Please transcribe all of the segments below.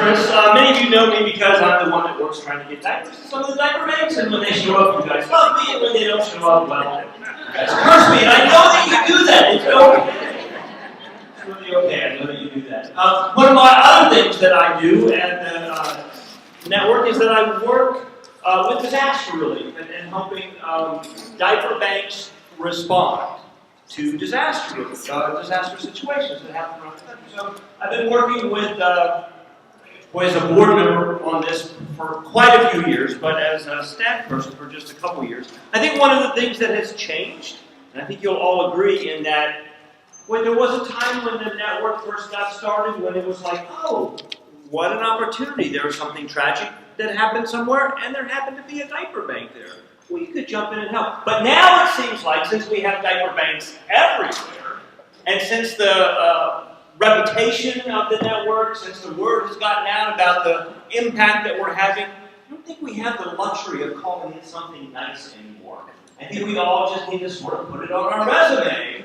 Chris. Many of you know me because I'm the one that works trying to get diapers to some of the diaper banks, and when they show up, you guys love me, and when they don't show up, well, you guys curse me, and I know that you do that. It's okay. It's really okay. I know that you do that. One of my other things that I do at the network is that I work with disaster relief and helping diaper banks respond to disaster relief, disaster situations that happen around the country. So I've been working with, as a board member on this for quite a few years, but as a staff person for just a couple years. I think one of the things that has changed, and I think you'll all agree in that, when there was a time when the network first got started, when it was like, oh, what an opportunity. There was something tragic that happened somewhere, and there happened to be a diaper bank there. Well, you could jump in and help. But now it seems like, since we have diaper banks everywhere, and since the reputation of the network, since the word has gotten out about the impact that we're having, I don't think we have the luxury of calling it something nice anymore. I think we all just need to sort of put it on our resume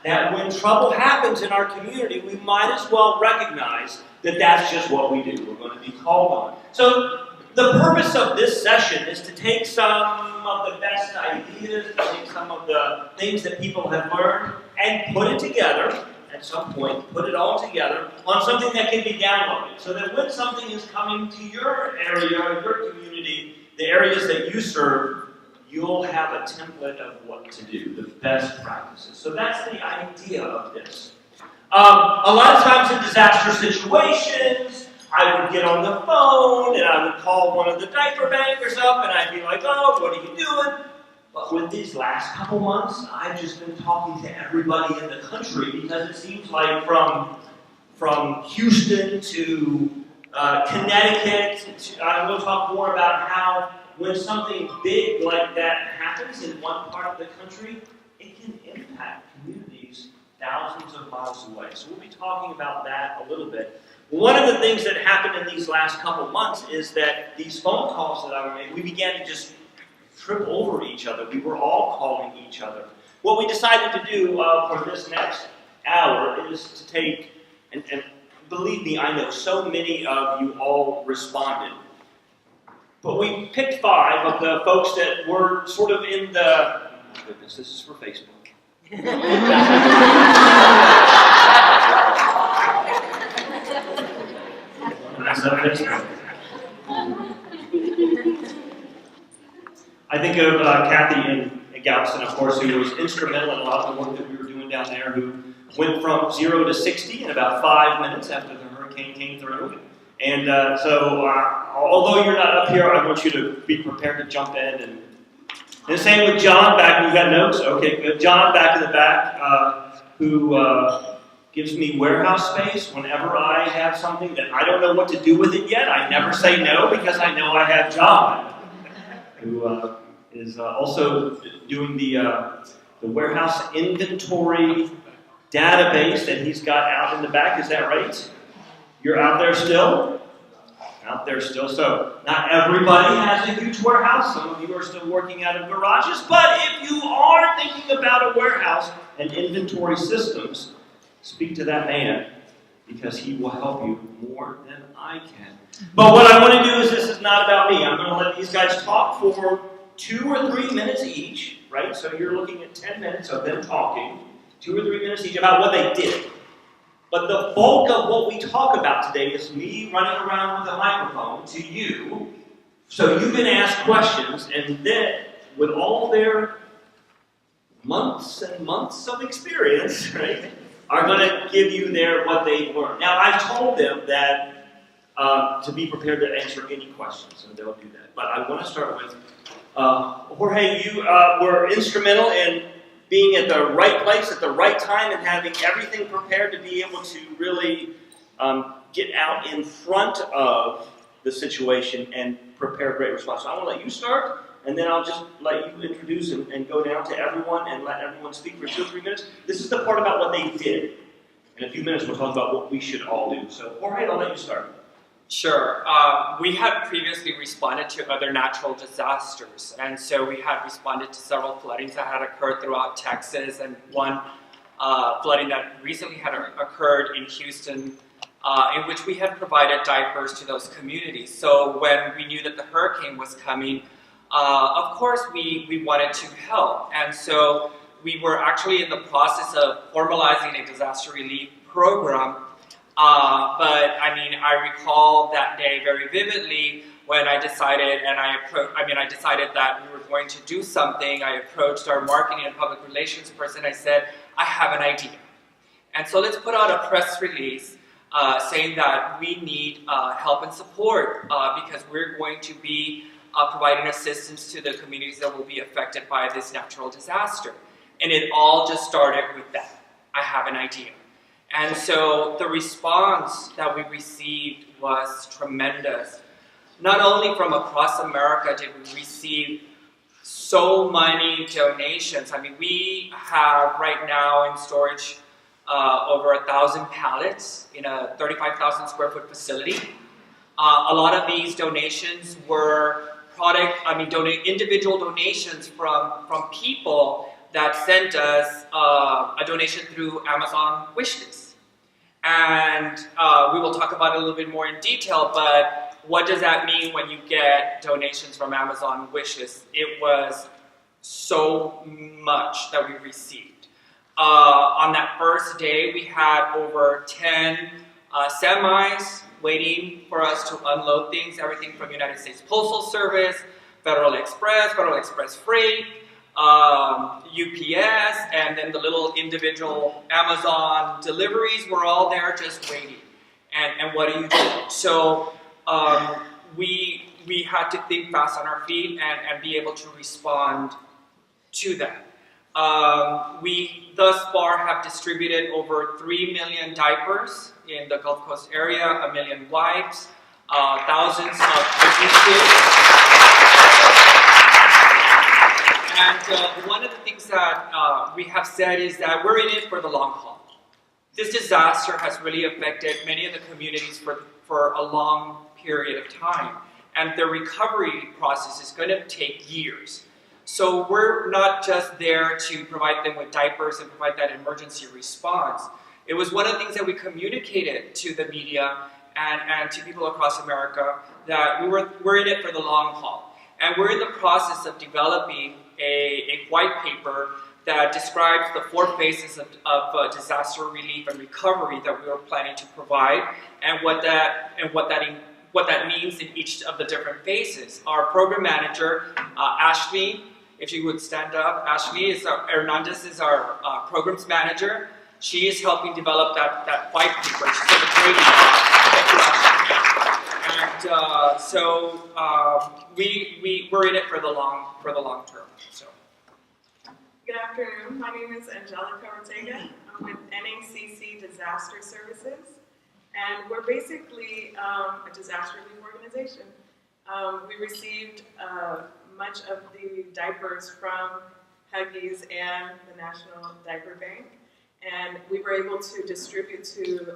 that when trouble happens in our community, we might as well recognize that that's just what we do. We're going to be called on. So the purpose of this session is to take some of the best ideas, to take some of the things that people have learned, and put it together at some point, put it all together on something that can be downloaded. So that when something is coming to your area, your community, the areas that you serve, you'll have a template of what to do, the best practices. So that's the idea of this. A lot of times in disaster situations, I would get on the phone and I would call one of the diaper bankers up and I'd be like, oh, what are you doing? But with these last couple months, I've just been talking to everybody in the country because it seems like from Houston to Connecticut, we'll talk more about how when something big like that happens in one part of the country, it can impact communities thousands of miles away. So we'll be talking about that a little bit. One of the things that happened in these last couple months is that these phone calls that I made, we began to just trip over each other. We were all calling each other. What we decided to do for this next hour is to take, and believe me, I know so many of you all responded. But we picked 5 of the folks that were sort of in the, oh my goodness, this is for Facebook. I think of Kathy in Galveston, of course, who was instrumental in a lot of the work that we were doing down there, who went from 0 to 60 in about 5 minutes after the hurricane came through. And although you're not up here, I want you to be prepared to jump in. And the same with John back. You got notes? Okay, good. John back in the back, who gives me warehouse space whenever I have something that I don't know what to do with it yet. I never say no because I know I have John, who is also doing the warehouse inventory database that he's got out in the back. Is that right? You're out there still? Out there still. So, not everybody has a huge warehouse. Some of you are still working out of garages. But if you are thinking about a warehouse and inventory systems, speak to that man because he will help you more than I can. But what I want to do is, this is not about me. I'm going to let these guys talk for 2 or 3 minutes each, right? So you're looking at 10 minutes of them talking, 2 or 3 minutes each about what they did. But the bulk of what we talk about today is me running around with a microphone to you, so you can ask questions, and then with all their months and months of experience, right, are going to give you what they've learned. Now, I've told them that to be prepared to answer any questions, and they'll do that. But I want to start with Jorge. You were instrumental in being at the right place at the right time and having everything prepared to be able to really get out in front of the situation and prepare a great response. So I want to let you start, and then I'll just let you introduce and go down to everyone and let everyone speak for 2 or 3 minutes. This is the part about what they did. In a few minutes, we'll talk about what we should all do. So, Jorge, I'll let you start. Sure. We had previously responded to other natural disasters, and so we had responded to several floodings that had occurred throughout Texas, and one flooding that recently had occurred in Houston in which we had provided diapers to those communities. So when we knew that the hurricane was coming, of course we wanted to help. And so we were actually in the process of formalizing a disaster relief program. But I mean, I recall that day very vividly when I decided, and I decided that we were going to do something. I approached our marketing and public relations person. I said, I have an idea. And so let's put out a press release saying that we need help and support because we're going to be providing assistance to the communities that will be affected by this natural disaster. And it all just started with that. I have an idea. And so the response that we received was tremendous. Not only from across America did we receive so many donations. I mean, we have right now in storage over 1,000 pallets in a 35,000 square foot facility. A lot of these donations were individual donations from people that sent us a donation through Amazon wishlist. And we will talk about it a little bit more in detail, but what does that mean when you get donations from Amazon wishlist? It was so much that we received. On that first day, we had over 10 semis waiting for us to unload things, everything from United States Postal Service, Federal Express Freight, UPS, and then the little individual Amazon deliveries were all there just waiting. And what do you do? So we had to think fast on our feet and be able to respond to that. We thus far have distributed over 3 million diapers in the Gulf Coast area, 1 million wipes, thousands of cooking kits. And one of the things that we have said is that we're in it for the long haul. This disaster has really affected many of the communities for a long period of time. And the recovery process is going to take years. So we're not just there to provide them with diapers and provide that emergency response. It was one of the things that we communicated to the media and to people across America that we're in it for the long haul. And we're in the process of developing a white paper that describes the 4 phases of disaster relief and recovery that we are planning to provide and what that means in each of the different phases. Our program manager, Ashley, if you would stand up, Ashley Hernandez is our programs manager. She is helping develop that white paper. She's done a great job. And so we're in it for the long term. So. Good afternoon. My name is Angelica Ortega. I'm with NACC Disaster Services, and we're basically a disaster relief organization. We received much of the diapers from Huggies and the National Diaper Bank, and we were able to distribute to,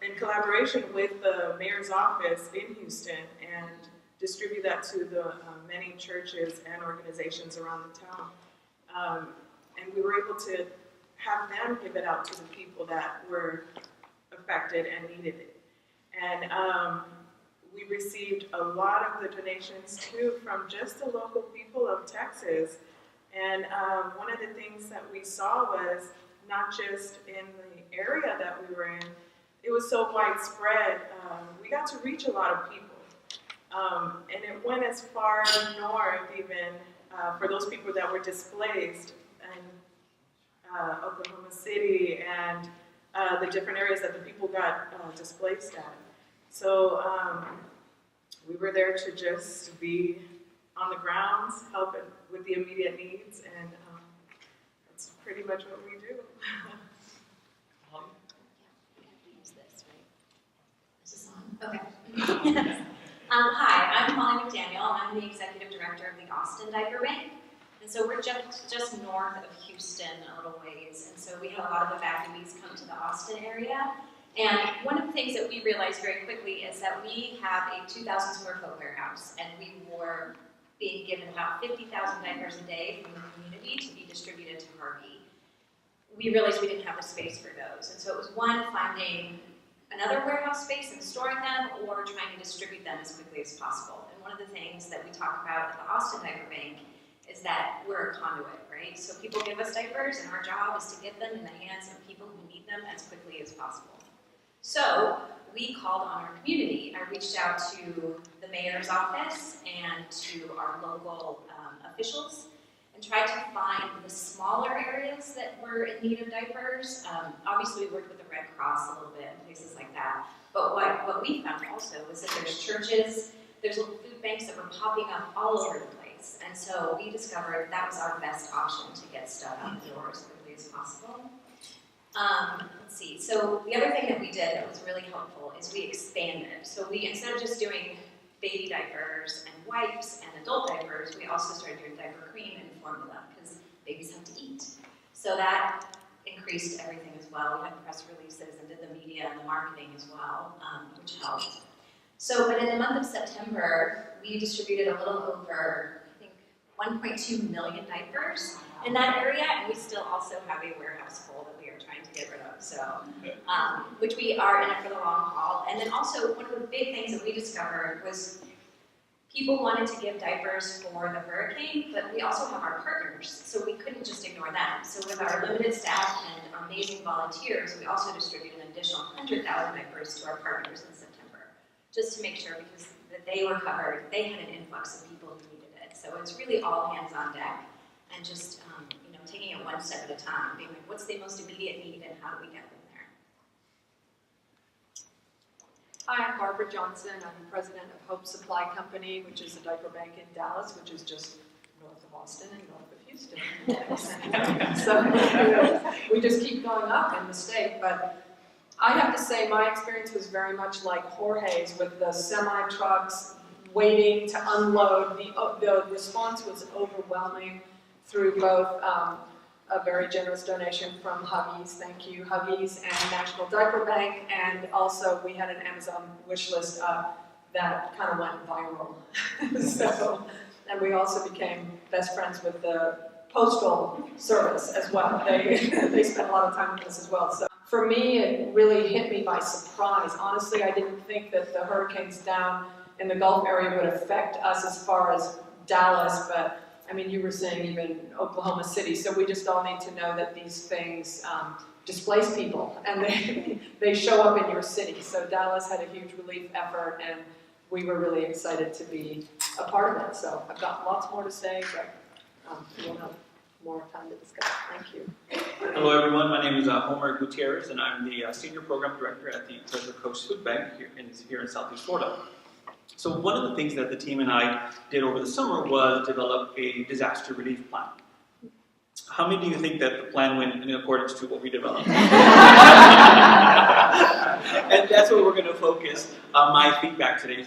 in collaboration with the mayor's office in Houston, and distribute that to the many churches and organizations around the town. And we were able to have them give it out to the people that were affected and needed it. And we received a lot of the donations too from just the local people of Texas. And one of the things that we saw was not just in the area that we were in, it was so widespread. We got to reach a lot of people. And it went as far north even for those people that were displaced in Oklahoma City and the different areas that the people got displaced at. So we were there to just be on the grounds, helping with the immediate needs, and that's pretty much what we do. Use this, right? Is this on? Okay. Hi, I'm Molly McDaniel. I'm the Executive Director of the Austin Diaper Bank. And so we're just north of Houston a little ways. And so we have a lot of evacuees come to the Austin area. And one of the things that we realized very quickly is that we have a 2,000 square foot warehouse, and we were being given about 50,000 diapers a day from the community to be distributed to Harvey. we realized we didn't have the space for those. And so it was one, finding another warehouse space and storing them, or trying to distribute them as quickly as possible. And one of the things that we talk about at the Austin Diaper Bank is that we're a conduit, right? So people give us diapers, and our job is to get them in the hands of people who need them as quickly as possible. So we called on our community. I reached out to the mayor's office and to our local officials and tried to find the smaller areas that were in need of diapers. Obviously, we worked with the Red Cross a little bit and places like that. But what we found also was that there's churches, there's food banks that were popping up all over the place. And so we discovered that was our best option to get stuff out the door as quickly as possible. Let's see, so the other thing that we did that was really helpful is we expanded. So we, instead of just doing baby diapers and wipes and adult diapers, we also started doing diaper cream and formula, because babies have to eat. So that increased everything as well. We had press releases and did the media and the marketing as well, which helped. So, but in the month of September, we distributed a little over, I think, 1.2 million diapers in that area, and we still also have a warehouse full that we are trying to get rid of, so, which we are in it for the long haul. And then also, one of the big things that we discovered was people wanted to give diapers for the hurricane, but we also have our partners, so we couldn't just ignore them. So with our limited staff and amazing volunteers, we also distributed an additional 100,000 diapers to our partners in September, just to make sure, because that they were covered, they had an influx of people who needed it. So it's really all hands on deck, and just you know, taking it one step at a time, being like, what's the most immediate need and how do we get them there? Hi, I'm Barbara Johnson. I'm president of Hope Supply Company, which is a diaper bank in Dallas, which is just north of Austin and north of Houston. So we just keep going up in the state. But I have to say my experience was very much like Jorge's, with the semi-trucks waiting to unload. The response was overwhelming through both a very generous donation from Huggies, thank you, Huggies, and National Diaper Bank, and also we had an Amazon wish list that kind of went viral. So, and we also became best friends with the Postal Service as well. They spent a lot of time with us as well. So for me, it really hit me by surprise. Honestly, I didn't think that the hurricanes down in the Gulf area would affect us as far as Dallas, but I mean, you were saying even Oklahoma City, so we just all need to know that these things displace people, and they show up in your city. So Dallas had a huge relief effort, and we were really excited to be a part of it. So I've got lots more to say, but we'll have more time to discuss. Thank you. Hello everyone, my name is Homer Gutierrez, and I'm the Senior Program Director at the Treasure Coast Food Bank here in Southeast Florida. So one of the things that the team and I did over the summer was develop a disaster relief plan. How many do you think that the plan went in accordance to what we developed? And that's what we're going to focus my feedback today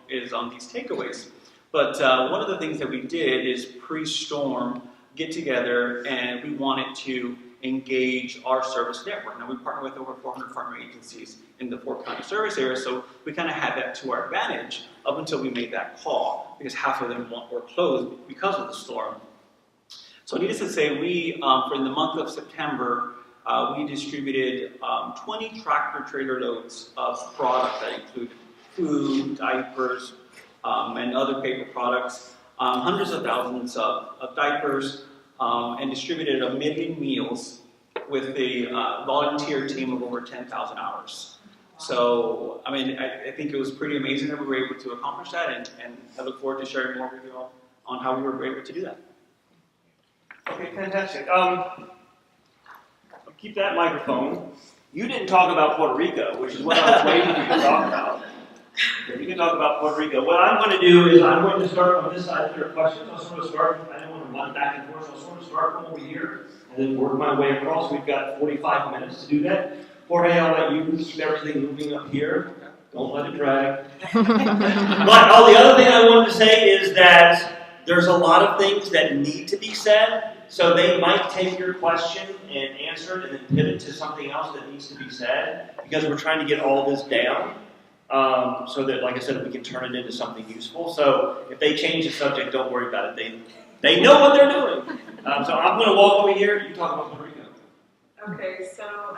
is on these takeaways. But one of the things that we did is pre-storm get together, and we wanted to engage our service network. Now we partner with over 400 partner agencies in the 4 county service area, so we kind of had that to our advantage up until we made that call, because half of them were closed because of the storm. So needless to say, we, for the month of September, we distributed 20 tractor trailer loads of product that include food, diapers, and other paper products, hundreds of thousands of diapers, and distributed 1 million meals with a volunteer team of over 10,000 hours. So, I mean, I think it was pretty amazing that we were able to accomplish that, and I look forward to sharing more with you all on how we were able to do that. Okay, fantastic. Keep that microphone. You didn't talk about Puerto Rico, which is what I was waiting for you to talk about. You can talk about Puerto Rico. What I'm going to do is I'm going to start on this side if there are questions. I'll sort of start, I don't want to run back and forth, so I'll sort of start from over here and then work my way across. We've got 45 minutes to do that. Jorge, I'll let you keep everything moving up here. Don't let it drag. But the other thing I wanted to say is that there's a lot of things that need to be said, so they might take your question and answer it and then pivot to something else that needs to be said, because we're trying to get all this down. So that, like I said, we can turn it into something useful. So if they change the subject, don't worry about it. They know what they're doing. So I'm going to walk over here. You talk about Puerto Rico. Okay, so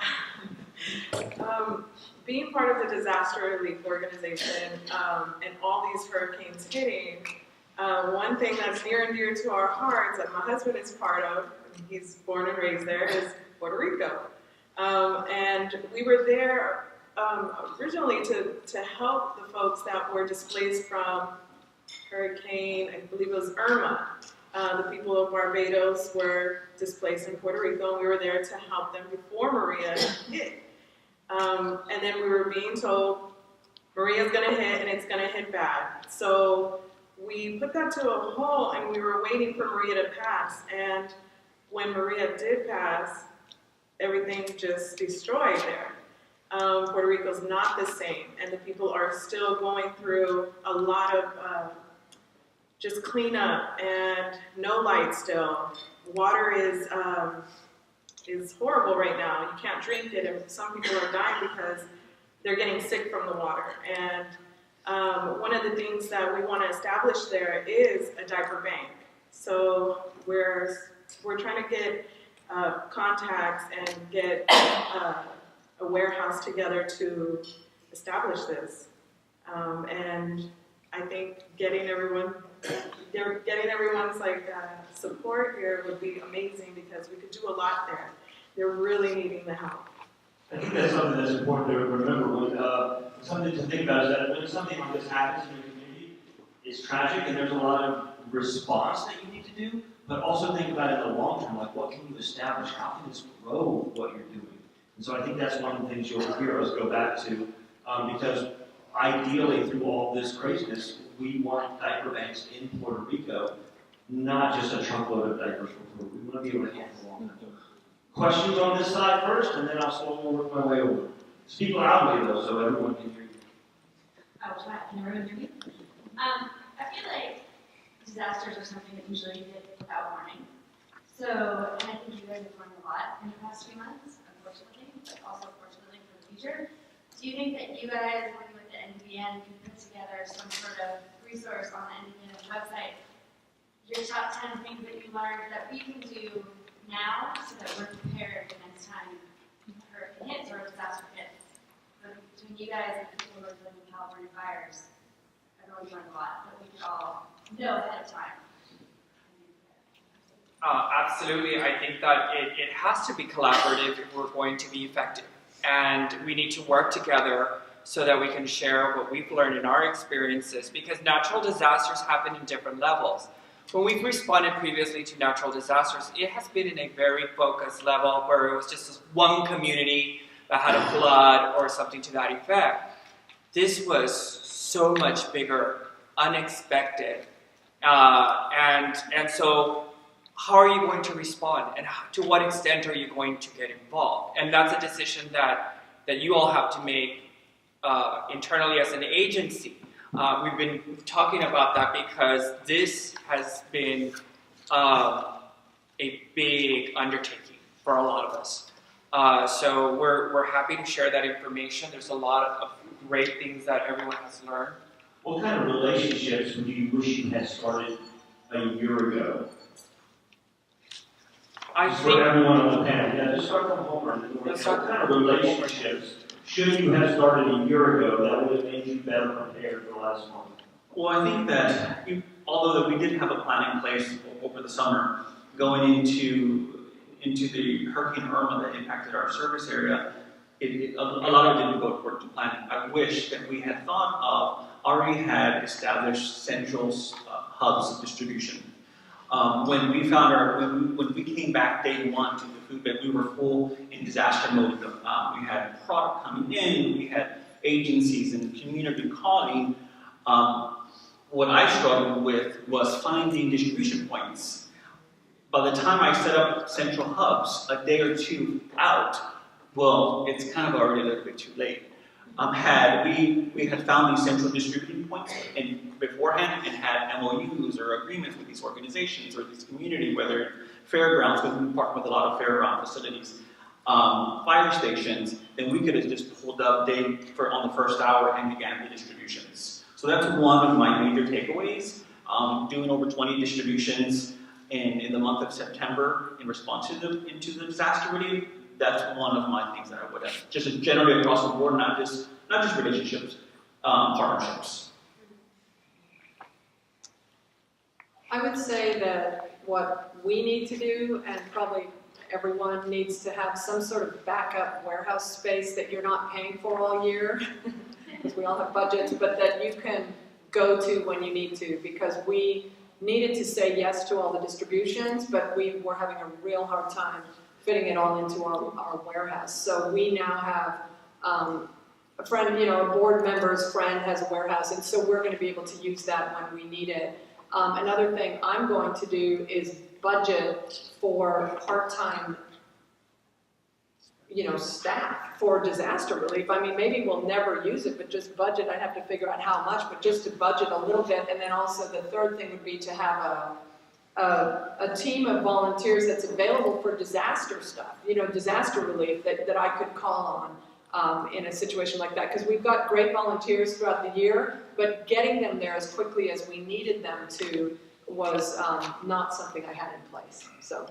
being part of the disaster relief organization and all these hurricanes hitting, one thing that's near and dear to our hearts that my husband is part of, he's born and raised there, is Puerto Rico. And we were there originally to help the folks that were displaced from Hurricane, I believe it was Irma. The people of Barbados were displaced in Puerto Rico, and we were there to help them before Maria hit. And then we were being told, Maria's going to hit, and it's going to hit bad. So we put that to a halt, and we were waiting for Maria to pass. And when Maria did pass, everything just destroyed there. Puerto Rico's not the same, and the people are still going through a lot of just cleanup and no light still. Water is horrible right now. You can't drink it, and some people are dying because they're getting sick from the water. And one of the things that we want to establish there is a diaper bank. So we're trying to get contacts and get a warehouse together to establish this. And I think getting everyone's support here would be amazing because we could do a lot there. They're really needing the help. I think that's something that's important to remember. Something to think about is that when something like this happens in your community, it's tragic and there's a lot of response that you need to do, but also think about it in the long term, like what can you establish? How can this grow what you're doing? And so I think that's one of the things you'll hear us go back to, because ideally through all this craziness, we want diaper banks in Puerto Rico, not just a truckload of diapers for Puerto Rico. We want to be able to handle all that. Questions on this side first, and then I'll slowly work my way over. Speak loudly though, so everyone can hear you. I will try. Can everyone hear me? I feel like disasters are something that usually hit without warning. So, and I think you guys have learned a lot in the past few months, unfortunately, but also fortunately for the future. Do you think that you guys, working with the NDBN, can put together some sort of resource on the NDBN website, your top 10 things that you learned that we can do now so that we're prepared the next time a hurricane hits or a disaster hits? So between you guys and people who are dealing with California fires, everyone's learned a lot that we could all know ahead of time. Absolutely. I think that it has to be collaborative if we're going to be effective. And we need to work together so that we can share what we've learned in our experiences, because natural disasters happen in different levels. When we've responded previously to natural disasters, it has been in a very focused level where it was just this one community that had a flood or something to that effect. This was so much bigger, unexpected, and so how are you going to respond, and to what extent are you going to get involved? And that's a decision that you all have to make internally as an agency. We've been talking about that because this has been a big undertaking for a lot of us. So we're happy to share that information. There's a lot of great things that everyone has learned. What kind of relationships do you wish you had started a year ago? I For everyone on the panel, yeah, just start from Homer. What kind of relationships should you have started a year ago that would have made you better prepared for last month? Well, I think that although we did have a plan in place over the summer going into the Hurricane Irma that impacted our service area, a lot of it didn't go according to plan. I wish that we had thought of, already had established central hubs of distribution. When we found when we came back day one to the food bank, we were full in disaster mode. We had product coming in, we had agencies and community calling. What I struggled with was finding distribution points. By the time I set up central hubs a day or two out, well, it's kind of already a little bit too late. We had found these central distributing points beforehand and had MOUs or agreements with these organizations or this community, whether fairgrounds, because we partner with a lot of fairground facilities, fire stations, then we could have just pulled up on the first hour and began the distributions. So that's one of my major takeaways. Doing over 20 distributions in the month of September in response to the disaster relief that's one of my things that I would have. Just generally across the board, not just relationships, partnerships. I would say that what we need to do, and probably everyone needs to have some sort of backup warehouse space that you're not paying for all year, because we all have budgets, but that you can go to when you need to, because we needed to say yes to all the distributions, but we were having a real hard time fitting it all into our warehouse. So we now have a friend, a board member's friend has a warehouse, and so we're going to be able to use that when we need it. Another thing I'm going to do is budget for part-time, staff for disaster relief. I mean, maybe we'll never use it, but just budget. I'd have to figure out how much, but just to budget a little bit. And then also the third thing would be to have a team of volunteers that's available for disaster stuff, disaster relief that I could call on in a situation like that. Because we've got great volunteers throughout the year, but getting them there as quickly as we needed them to was not something I had in place. So.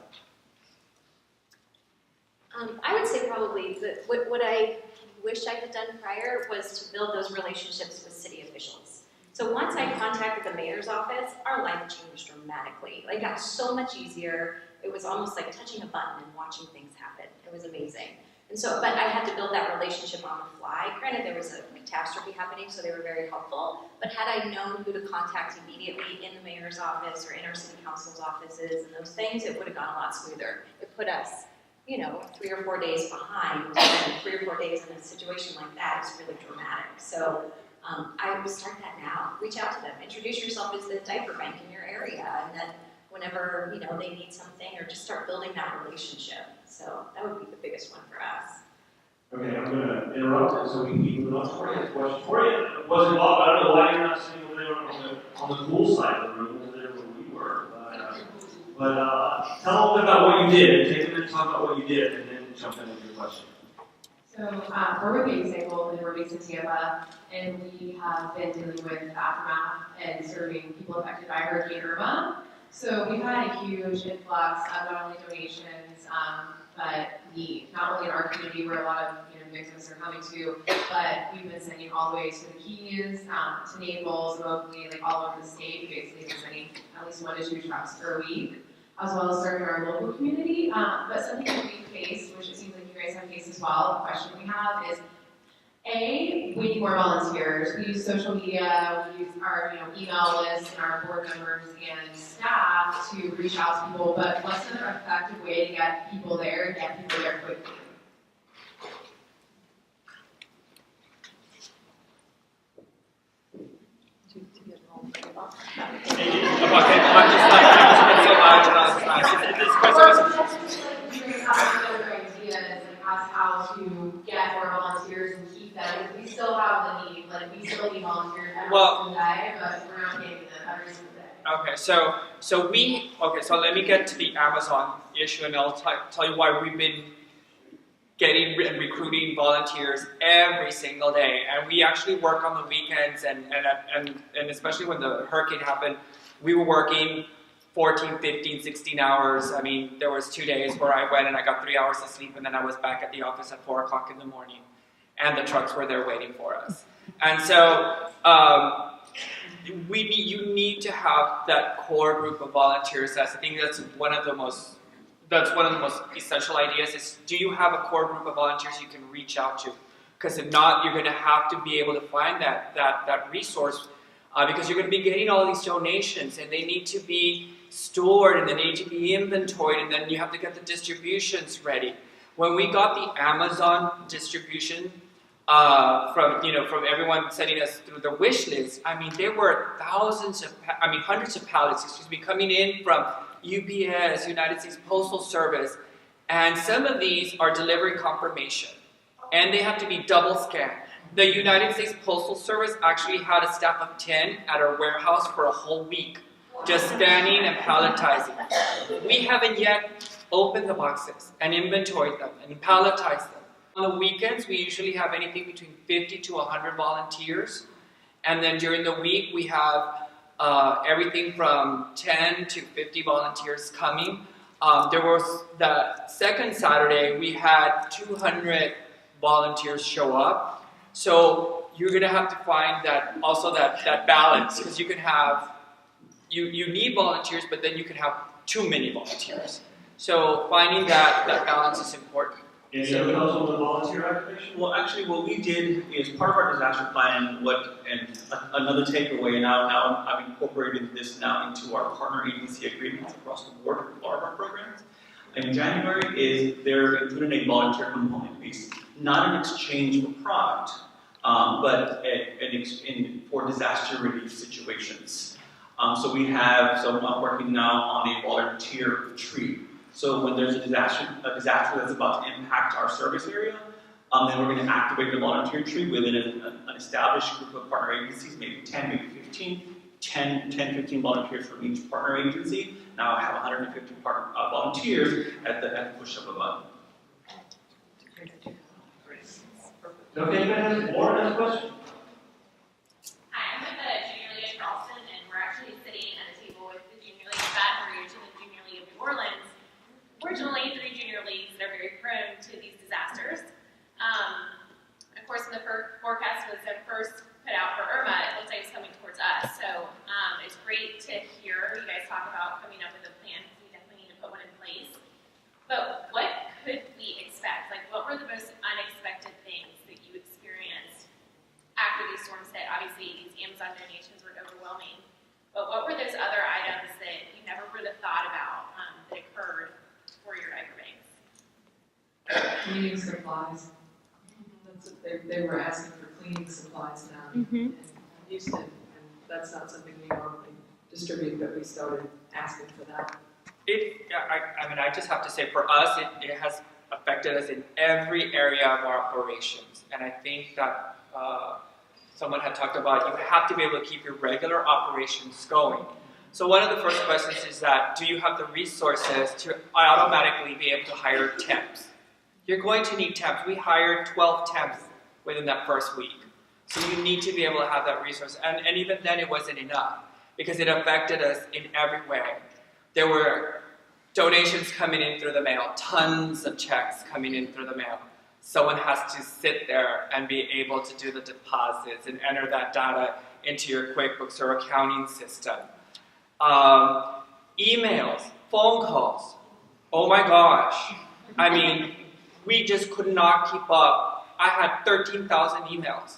I would say probably that what I wish I had done prior was to build those relationships with city officials. So once I contacted the mayor's office, our life changed dramatically. It got so much easier. It was almost like touching a button and watching things happen. It was amazing. And so, but I had to build that relationship on the fly. Granted, there was a catastrophe happening, so they were very helpful. But had I known who to contact immediately in the mayor's office or in our city council's offices and those things, it would have gone a lot smoother. It put us 3 or 4 days behind, and 3 or 4 days in a situation like that is really dramatic. So I would start that now. Reach out to them. Introduce yourself as the diaper bank in your area, and then whenever they need something, or just start building that relationship. So that would be the biggest one for us. Okay, I'm going to interrupt it so we can keep moving on. Torian, question for you. Was involved. I don't know why you're not sitting over there on the cool side of the room, over there where we were. But tell a little bit about what you did. Take a minute to talk about what you did, and then jump into your question. So we're with Disabled, and we're based in Tampa, and we have been dealing with the aftermath and serving people affected by Hurricane Irma. So we've had a huge influx of not only donations, but not only in our community where a lot of victims are coming to, but we've been sending all the way to the Keys, to Naples, locally, all over the state. Basically, been sending at least 1 to 2 trucks per week, as well as serving our local community. But something that we face, which it seems like you guys have faced as well, the question we have is, we need more volunteers. We use social media, we use our email list and our board members and staff to reach out to people, but what's an effective way to get people there and get people there quickly? How to get more volunteers and keep them. We still have the need, we still need volunteers every single day, but we're not getting them every single day. Okay, so let me get to the Amazon issue, and I'll tell you why we've been getting and recruiting volunteers every single day. And we actually work on the weekends, and especially when the hurricane happened, we were working 14, 15, 16 hours. I mean, there was 2 days where I went and I got 3 hours of sleep, and then I was back at the office at 4 o'clock in the morning, and the trucks were there waiting for us. And so you need to have that core group of volunteers. I think that's one of the most essential ideas is, do you have a core group of volunteers you can reach out to? Because if not, you're going to have to be able to find that resource, because you're going to be getting all these donations, and they need to be stored, and they need to be inventoried, and then you have to get the distributions ready. When we got the Amazon distribution from everyone sending us through the wish list, I mean, there were hundreds of pallets, coming in from UPS, United States Postal Service, and some of these are delivery confirmation, and they have to be double scanned. The United States Postal Service actually had a staff of 10 at our warehouse for a whole week, just scanning and palletizing. We haven't yet opened the boxes and inventoried them and palletized them. On the weekends, we usually have anything between 50 to 100 volunteers, and then during the week, we have everything from 10 to 50 volunteers coming. there was the second Saturday, we had 200 volunteers show up. So you're going to have to find that also that balance, because you can have, you need volunteers, but then you can have too many volunteers. So finding that balance is important. Any other thoughts on the volunteer activation? Well, actually, what we did is part of our disaster plan, another takeaway, now I've incorporated this now into our partner agency agreements across the board for all of our programs. In January is they're including a volunteer component piece, not an exchange for product, but for disaster relief situations. So I'm working now on a volunteer retreat. So when there's a disaster that's about to impact our service area, then we're going to activate the volunteer retreat within an established group of partner agencies, maybe 10, maybe 15, 15 volunteers from each partner agency. Now I have 150 volunteers at the push of a button. Okay, Lauren has a question. Hi, I'm with the Junior League of Charleston, and we're actually sitting at a table with the Junior League of Baton Rouge and the Junior League of New Orleans. Fortunately, 3 junior leagues that are very prone to these disasters. Of course, when the forecast was first put out for Irma, it looked like it was coming towards us. So it's great to hear you guys talk about coming up with a plan, because we definitely need to put one in place. But what could we expect? Like, what were the most unexpected things that you experienced after these storms hit? Obviously, these Amazon donations were overwhelming. But what were those other items that you never would have thought about that occurred for your diaper banks? Cleaning supplies. That's what they were asking for, cleaning supplies now in Houston, and that's not something we normally distribute, but we started asking for that. I mean, I just have to say, for us, it has affected us in every area of our operations. And I think that someone had talked about you have to be able to keep your regular operations going. So one of the first questions is that, do you have the resources to automatically be able to hire temps? You're going to need temps. We hired 12 temps within that first week. So you need to be able to have that resource. And even then it wasn't enough, because it affected us in every way. There were donations coming in through the mail, tons of checks coming in through the mail. Someone has to sit there and be able to do the deposits and enter that data into your QuickBooks or accounting system. Emails, phone calls. Oh my gosh. I mean, we just could not keep up. I had 13,000 emails,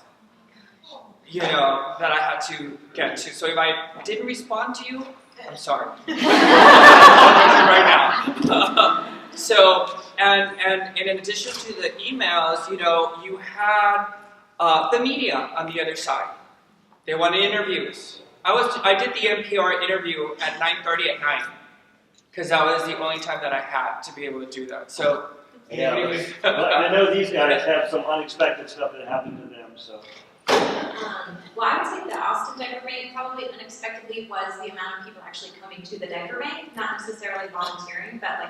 that I had to get to. So if I didn't respond to you, I'm sorry. right now. And in addition to the emails, you had the media on the other side. They wanted interviews. I did the NPR interview at 9:30 at night, because that was the only time that I had to be able to do that. So, yeah, but I know these guys have some unexpected stuff that happened to them. So, well, I would say the Austin Diaper Bank probably unexpectedly was the amount of people actually coming to the diaper bank, not necessarily volunteering, but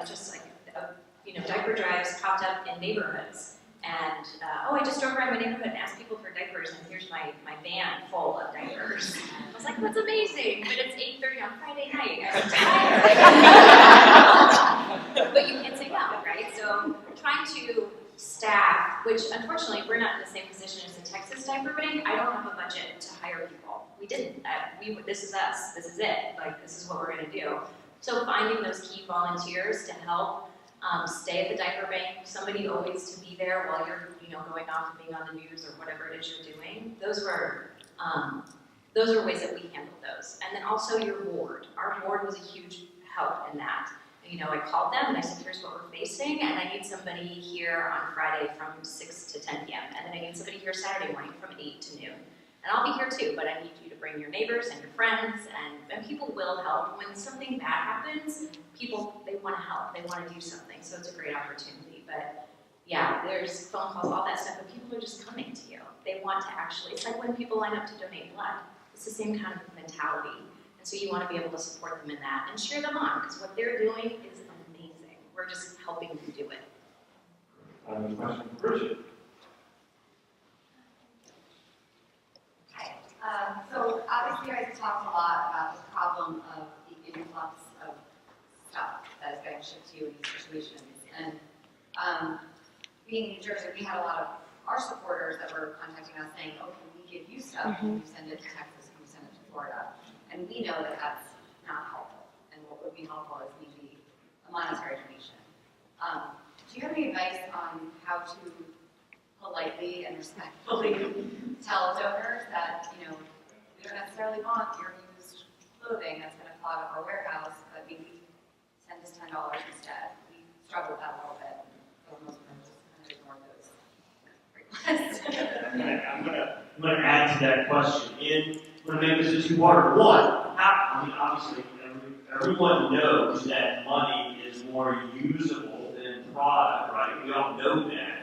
diaper drives popped up in neighborhoods. And, I just drove around my neighborhood and asked people for diapers, and here's my van full of diapers. I was like, that's amazing, but it's 8:30 on Friday night, I'm tired. But you can't say no, right? So trying to staff, which unfortunately we're not in the same position as the Texas Diaper Bank. I don't have a budget to hire people. We didn't. This is us. This is it. This is what we're going to do. So finding those key volunteers to help stay at the diaper bank, somebody always to be there while you're, going off and being on the news or whatever it is you're doing. Those were ways that we handled those. And then also your board. Our board was a huge help in that. I called them and I said, here's what we're facing, and I need somebody here on Friday from 6 to 10 p.m. And then I need somebody here Saturday morning from 8 to noon. And I'll be here too, but I need you to bring your neighbors and your friends, and people will help. When something bad happens, they want to help, they want to do something, so it's a great opportunity. But yeah, there's phone calls, all that stuff, but people are just coming to you. They want to actually, it's like when people line up to donate blood. It's the same kind of mentality. And so you want to be able to support them in that and cheer them on, because what they're doing is amazing. We're just helping them do it. Question for Bridget. So obviously you guys talked a lot about the problem of the influx of stuff that is going ship to you in these situations. And being in New Jersey, we had a lot of our supporters that were contacting us saying, oh, can we give you stuff? Can you send it to Texas? Can you send it to Florida? And we know that that's not helpful. And what would be helpful is maybe a monetary donation. Do you have any advice on how to politely and respectfully tell donors that, you know, we don't necessarily want your used clothing that's going to clog up our warehouse, but maybe send us $10 instead? We struggle with that a little bit. For the most part, just kind of ignore those requests. I'm gonna add to that question. I'm gonna make this a two-parter. One, I mean, obviously, everyone knows that money is more usable than product, right? We all know that.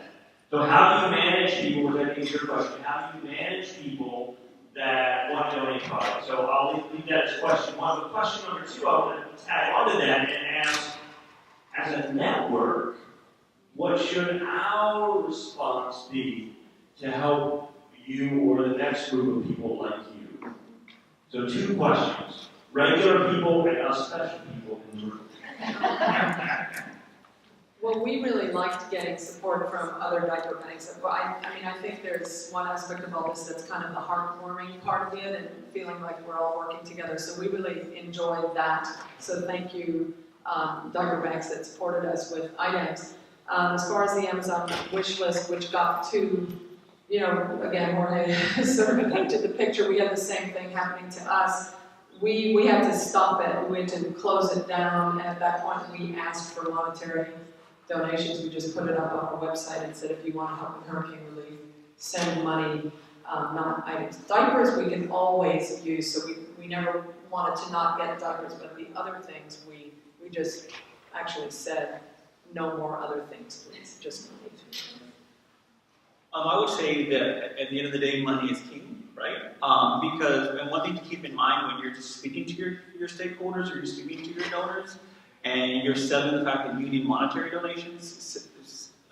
So how do you manage people, which I think is your question, how do you manage people that want to donate product? So I'll leave that as question one. But question number two, I want to tag onto that and ask, as a network, what should our response be to help you or the next group of people like you? So two questions. Regular people and us special people in the room. Well, we really liked getting support from other diaper banks. Well, I mean, I think there's one aspect of all this that's kind of the heartwarming part of it and feeling like we're all working together. So we really enjoyed that. So thank you, diaper banks that supported us with items. As far as the Amazon wish list, which got to, you know, again, Jorge sort of painted the picture. We had the same thing happening to us. We had to stop it. We had to close it down. And at that point, we asked for monetary donations. We just put it up on our website and said, if you want to help with hurricane relief, send money, not items. Diapers we can always use, so we never wanted to not get diapers, but the other things we just actually said, no more other things, please, just money. I would say that at the end of the day, money is king, right? And one thing to keep in mind when you're just speaking to your stakeholders or you're speaking to your donors, and you're selling the fact that you need monetary donations,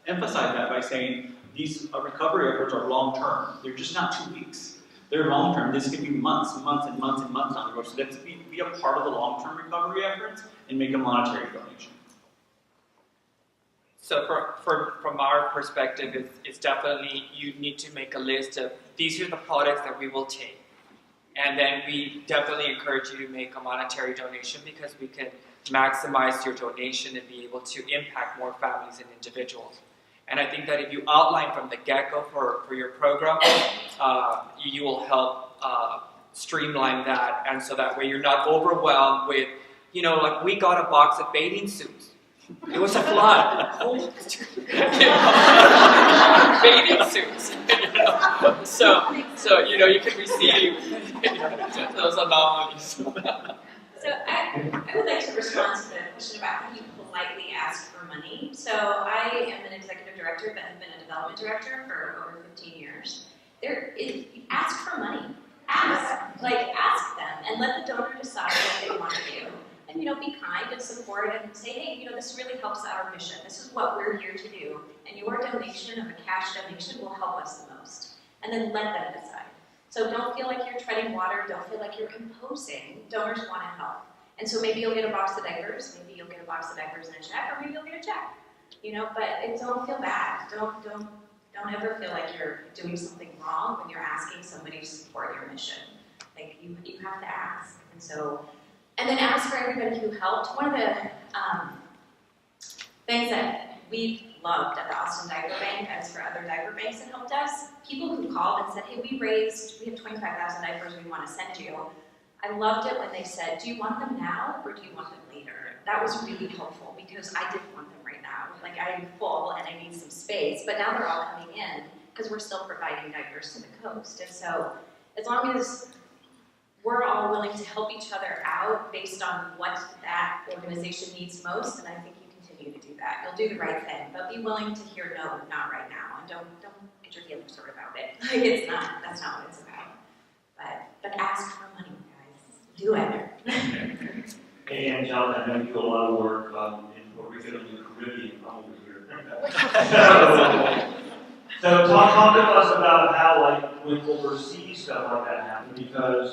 emphasize that by saying these recovery efforts are long-term. They're just not 2 weeks. They're long-term. This could be months and months and months and months on the road. So let's be a part of the long-term recovery efforts and make a monetary donation. So from our perspective, it's definitely you need to make a list of these are the products that we will take. And then we definitely encourage you to make a monetary donation because we can maximize your donation and be able to impact more families and individuals. And I think that if you outline from the get-go for your program, you will help streamline that, and so that way you're not overwhelmed with, you know, like we got a box of bathing suits. It was a flood. Bathing suits. So you know you can receive those anomalies. So I would like to respond to the question about how you politely ask for money. So I am an executive director, but have been a development director for over 15 years. Ask for money. Ask them, and let the donor decide what they want to do. And, you know, be kind and support and say, hey, you know, this really helps our mission. This is what we're here to do. And your donation of a cash donation will help us the most. And then let them decide. So don't feel like you're treading water. Don't feel like you're imposing. Donors want to help. And so maybe you'll get a box of diapers. Maybe you'll get a box of diapers and a check. Or maybe you'll get a check. You know, but don't feel bad. Don't ever feel like you're doing something wrong when you're asking somebody to support your mission. Like, you have to ask. And then ask for everybody who helped. One of the things that we loved at the Austin Diaper Bank, as for other diaper banks that helped us, people who called and said, hey, we have 25,000 diapers we want to send you. I loved it when they said, do you want them now or do you want them later? That was really helpful because I didn't want them right now. Like, I'm full and I need some space, but now they're all coming in because we're still providing diapers to the coast. And so as long as we're all willing to help each other out based on what that organization needs most, and I think you continue to do that. You'll do the right thing, but be willing to hear no, not right now, and don't get your feelings hurt about it. Like, that's not what it's about. But ask for money, guys. Do it. Hey, Angela, I know you do a lot of work in Puerto Rico and the Caribbean. I'm over here. So talk to us about how, like, when overseas stuff like that happens, because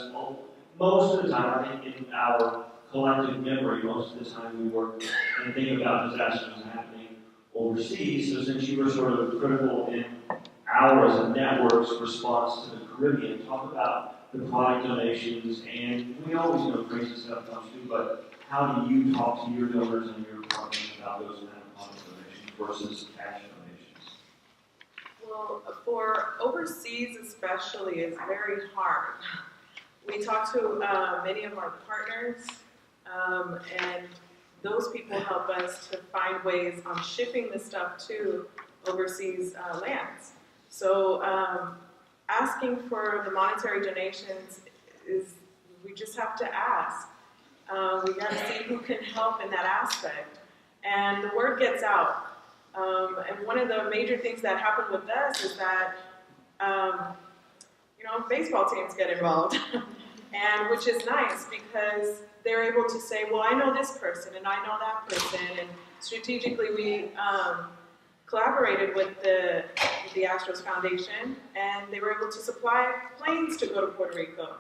most of the time, I think in our collective memory. Most of the time we work and think about disasters happening overseas. So since you were sort of critical in our as a network's response to the Caribbean, talk about the product donations, and we always know crazy stuff comes through, but how do you talk to your donors and your partners about those kind of product donations versus cash donations? Well, for overseas especially, it's very hard. We talk to many of our partners, and those people help us to find ways on shipping the stuff to overseas lands. So asking for the monetary donations is, we just have to ask. We got to see who can help in that aspect. And the word gets out. And one of the major things that happened with us is that, baseball teams get involved, and which is nice because they're able to say, well, I know this person and I know that person, and strategically we collaborated with the Astros Foundation, and they were able to supply planes to go to Puerto Rico.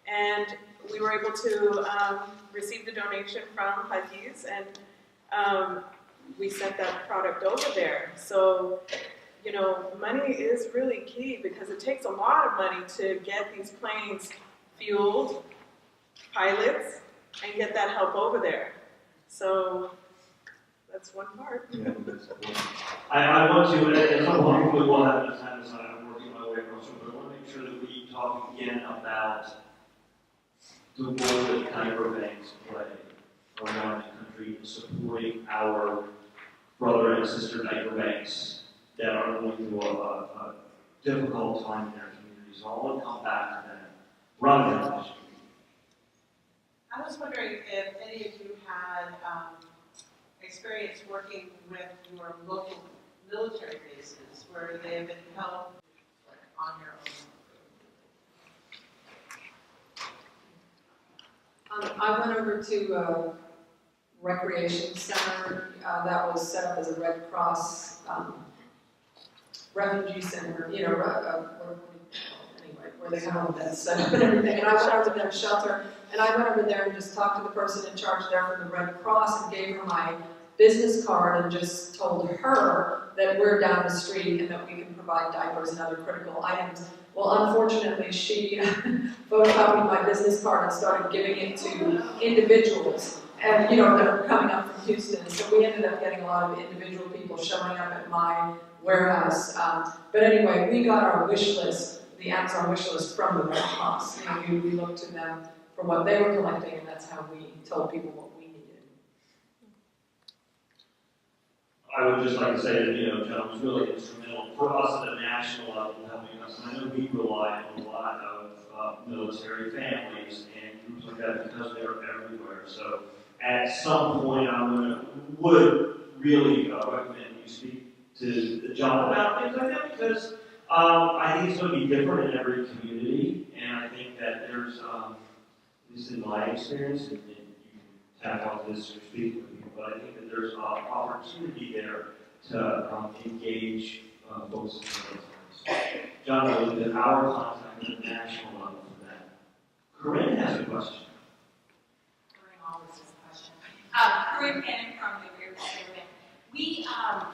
And we were able to receive the donation from Huggies, and we sent that product over there. So, money is really key because it takes a lot of money to get these planes fueled, pilots, and get that help over there. So that's one part. Yeah, that's cool. I want to, and at some point we will have enough time to decide. I'm working my way across, but I want to make sure that we talk again about the role that diaper banks play around the country in supporting our brother and sister diaper banks that are going through a difficult time in their communities. I want to come back to that. Run. I was wondering if any of you had experience working with your local military bases where they have been helped on your own. I went over to a recreation center that was set up as a Red Cross refugee center, where they have all that set up and everything. And I went over to their shelter, and I went over there and just talked to the person in charge there from the Red Cross and gave her my business card and just told her that we're down the street and that we can provide diapers and other critical items. Well, unfortunately, she photocopied my business card and started giving it to individuals, and that are coming up from Houston. So we ended up getting a lot of individual people showing up at my warehouse. But anyway, we got our wish list, the Amazon wish list from the Red Cross. We looked to them for what they were collecting, and that's how we told people what we needed. I would just like to say that, John was really instrumental for us at a national level helping us. And I know we rely on a lot of military families and groups like that because they're everywhere. So at some point, would really recommend you speak to John about things like that because I think it's going to be different in every community. And I think that there's, at least in my experience, and you can tap on this or speak with people, but I think that there's an opportunity there to engage folks in those times. John, I looked at our contact at the national level for that. Corinne has a question. Corinne always has a question. Corinne Cannon from the Diaper Bank. We have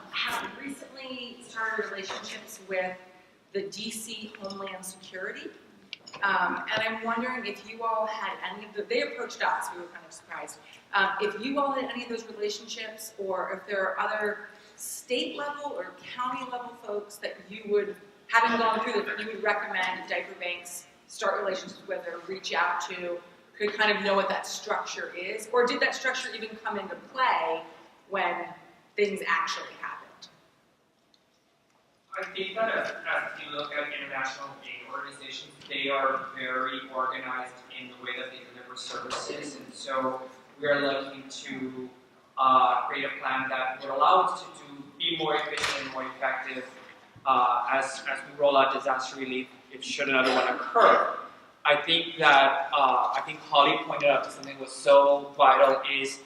recently started relationships with the DC Homeland Security. And I'm wondering if you all had any of they approached us, we were kind of surprised. If you all had any of those relationships, or if there are other state level or county level folks that you would, having gone through that, you would recommend diaper banks start relationships with or reach out to, could kind of know what that structure is? Or did that structure even come into play when things actually happened? I think that as you look at international aid organizations, they are very organized in the way that they deliver services, and so we are looking to create a plan that would allow us to be more efficient and more effective as we roll out disaster relief if should another one occur. I think that Holly pointed out to something that was so vital is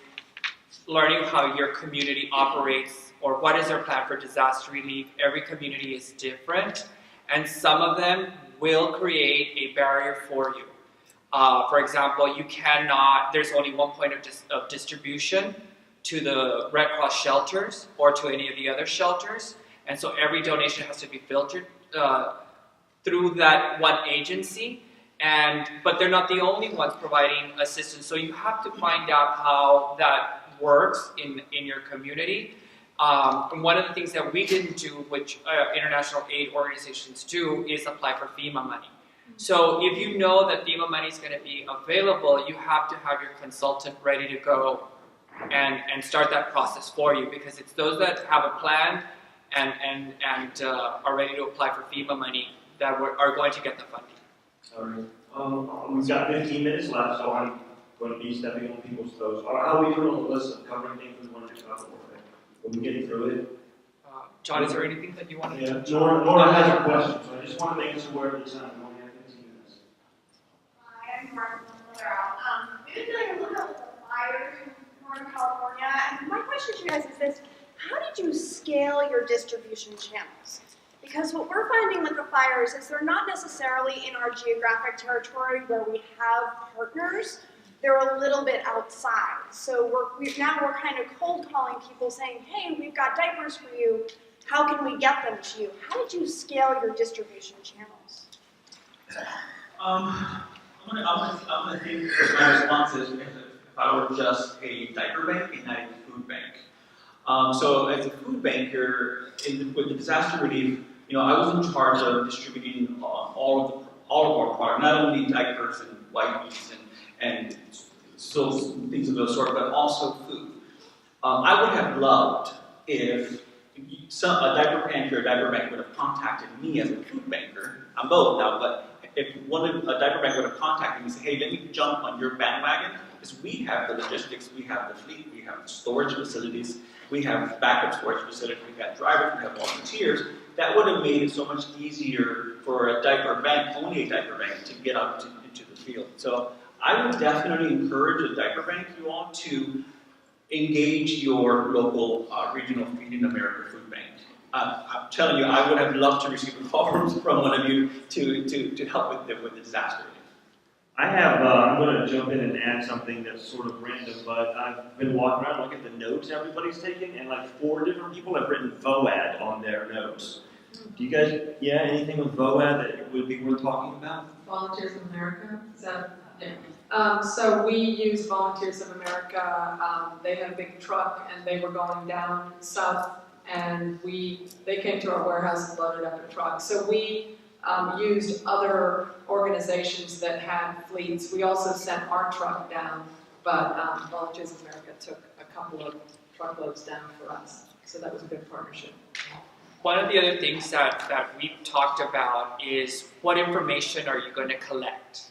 learning how your community operates, or what is their plan for disaster relief. Every community is different, and some of them will create a barrier for you. For example, you cannot, there's only one point of distribution to the Red Cross shelters or to any of the other shelters. And so every donation has to be filtered through that one agency. But they're not the only ones providing assistance. So you have to find out how that works in your community. And one of the things that we didn't do, which international aid organizations do, is apply for Fema money. So if you know that Fema money is going to be available, you have to have your consultant ready to go and start that process for you, because it's those that have a plan and are ready to apply for Fema money that are going to get the funding. All right. We've got 15 minutes left, so I'm going to be stepping on people's toes. How are we doing on the list of covering things we want to cover? Are we getting through it? John, is there anything that you want to? Yeah. Nora has a question, so I just want to make us aware of the time. We only have 15 minutes. Hi, I'm Martin we've been doing a little bit with the fires in Northern California, and my question to you guys is this: how did you scale your distribution channels? Because what we're finding with the fires is they're not necessarily in our geographic territory where we have partners. They're a little bit outside. So now we're kind of cold calling people saying, hey, we've got diapers for you. How can we get them to you? How did you scale your distribution channels? I'm gonna think my response is if I were just a diaper bank and not a food bank. So as a food banker, with the disaster relief, I was in charge of distributing all of our product, not only diapers and wipes and so things of those sort, but also food. I would have loved if a diaper banker or a diaper bank would have contacted me as a food banker. I'm both now, but if a diaper bank would have contacted me and said, hey, let me jump on your bandwagon, because we have the logistics, we have the fleet, we have the storage facilities, we have backup storage facilities, we have drivers, we have volunteers. That would have made it so much easier for a diaper bank, only a diaper bank, to get out into the field. So I would definitely encourage a diaper bank, you all, to engage your local regional Feeding America food bank. I'm telling you, I would have loved to receive a call from one of you to help with the disaster. I'm going to jump in and add something that's sort of random, but I've been walking around looking at the notes everybody's taking, and like 4 different people have written VOAD on their notes. Do you guys, anything with VOAD that would be worth talking about? Volunteers of America, is that? Yeah. So we use Volunteers of America. They had a big truck and they were going down south, and they came to our warehouse and loaded up a truck. So we used other organizations that had fleets. We also sent our truck down, but Volunteers of America took a couple of truckloads down for us. So that was a good partnership. One of the other things that we've talked about is what information are you going to collect?